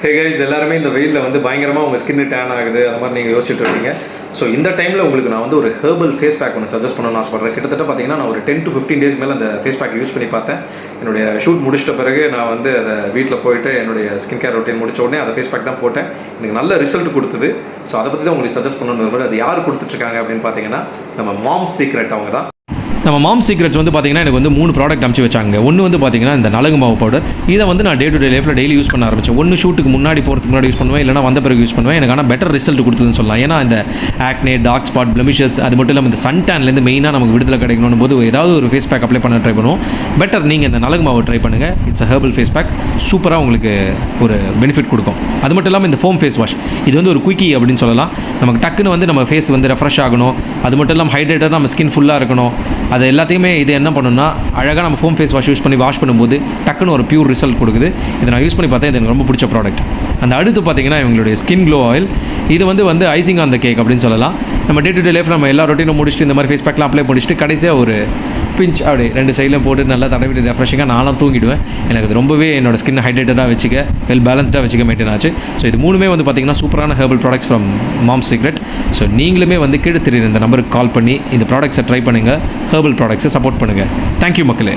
Hey guys, எல்லாருமே இந்த வெயிலில் வந்து பயங்கரமாக உங்கள் ஸ்கின்னு டேன் ஆகுது, அந்த மாதிரி நீங்கள் யோசிச்சுட்டு இருக்கீங்க. ஸோ இந்த டைமில் உங்களுக்கு நான் வந்து ஒரு ஹெர்பல் ஃபேஸ் பேக் ஒன்று சஜஸ்ட் பண்ணணும்னு ஆசைப்படுறேன். கிட்டத்தட்ட பார்த்தீங்கன்னா நான் ஒரு 10 to 15 days மேலே அந்த ஃபேஸ் பேக் யூஸ் பண்ணி பார்த்தேன். என்னுடைய ஷூட் முடிச்சிட்ட பிறகு நான் வந்து அதை வீட்டில் போயிட்டு என்னுடைய ஸ்கின் கேர் ரொட்டீன் முடிச்ச உடனே அந்த ஃபேஸ் பேக் தான் போட்டேன். எனக்கு நல்ல ரிசல்ட் கொடுத்தது. ஸோ அதை பற்றி தான் உங்களுக்கு சஜஸ்ட் பண்ணணும். அது யார் கொடுத்துட்ருக்காங்க அப்படின்னு பார்த்தீங்கன்னா நம்ம மாம்ஸ் சீக்ரெட் அவங்க தான். நம்ம மாம்ஸ் சீக்ரெட்ஸ் வந்து பார்த்திங்கன்னா எனக்கு வந்து 3 ப்ராடக்ட் அனுப்பிச்சு வச்சாங்க. ஒன்று வந்து பார்த்திங்கன்னா இந்த நலங்கு மாவு பவுடர். இதை வந்து நான் டே டு டே லைஃப்பில் டெய்லி யூஸ் பண்ண ஆரம்பித்தேன். ஒன்று ஷூட்டுக்கு முன்னாடி போகிறதுக்கு முன்னாடி யூஸ் பண்ணுவேன், இல்லைனா வந்த பிறகு யூஸ் பண்ணுவேன். எனக்கு ஆனால் பெட்டர் ரிசல்ட் கொடுத்ததுன்னு சொல்லலாம். ஏன்னா இந்த ஆக்னே, டார்க் ஸ்பாட், பிளமிஷஸ், அது மட்டும் இல்லாமல் இந்த சன் டேன்லேருந்து மெயினாக நமக்கு விடுதலை கிடைக்கணும் போது ஏதாவது ஒரு ஃபேஸ் பேக் அப்ளை பண்ண ட்ரை பண்ணுவோம். பெட்டர் நீங்கள் இந்த நலங்கு மாவு ட்ரை பண்ணுங்கள். It's a herbal face pack. சூப்பராக உங்களுக்கு ஒரு பெனிஃபிட் கொடுக்கும். அது மட்டும் இல்லாமல் இந்த ஃபோம் ஃபேஸ் வாஷ், இது வந்து ஒரு குயிக்கி அப்படின்னு சொல்லலாம். நமக்கு டக்குன்னு வந்து நம்ம ஃபேஸ் வந்து ரெஃப்ரெஷ் ஆகணும். அது மட்டும் இல்லாமல் ஹைட்ரேட்டாக நம்ம ஸ்கின் ஃபுல்லாக இருக்கணும். அது எல்லாத்தையுமே இது என்ன பண்ணணும்னா அழகாக நம்ம ஃபோம் ஃபேஸ் வாஷ் யூஸ் பண்ணி வாஷ் பண்ணும்போது டக்குன்னு ஒரு பியூர் ரிசல்ட் கொடுக்குது. இதை நான் யூஸ் பண்ணி பார்த்தேன். இது எனக்கு ரொம்ப பிடிச்ச ப்ராடக்ட். அந்த அடுத்து பார்த்தீங்கன்னா இவங்களுடைய ஸ்கின் க்ளோ ஆயில். இது வந்து ஐசிங் ஆன் த கேக் அப்படின்னு சொல்லலாம். நம்ம டே டு டே லைஃப் நம்ம எல்லா ரொட்டீனும் முடிச்சுட்டு இந்த மாதிரி ஃபேஸ் பேக்லாம் அப்ளை பண்ணிச்சுட்டு கடைசியாக ஒரு பிஞ்ச் அப்படி 2 சைடில் போட்டு நல்லா தடவிட்டு ரெஃப்ரெஷிங்காக நானும் தூங்கிடுவேன். எனக்கு அது ரொம்பவே என்னோட ஸ்கின் ஹைட்ரேட்டடாக வச்சுக்க, வெல் பேலன்ஸ்டாக வச்சுக்க மெயின்டைன் ஆச்சு. ஸோ இது 3மே வந்து பார்த்திங்கன்னா சூப்பரான herbal products from moms secret. So நீங்களுமே வந்து கீழே தெரியுற இந்த நம்பருக்கு கால் பண்ணி இந்த ப்ராடக்ட்ஸை ட்ரை பண்ணுங்கள். ஹெர்பல் ப்ராடக்ட்ஸை சப்போர்ட் பண்ணுங்கள். தேங்க்யூ மக்களே.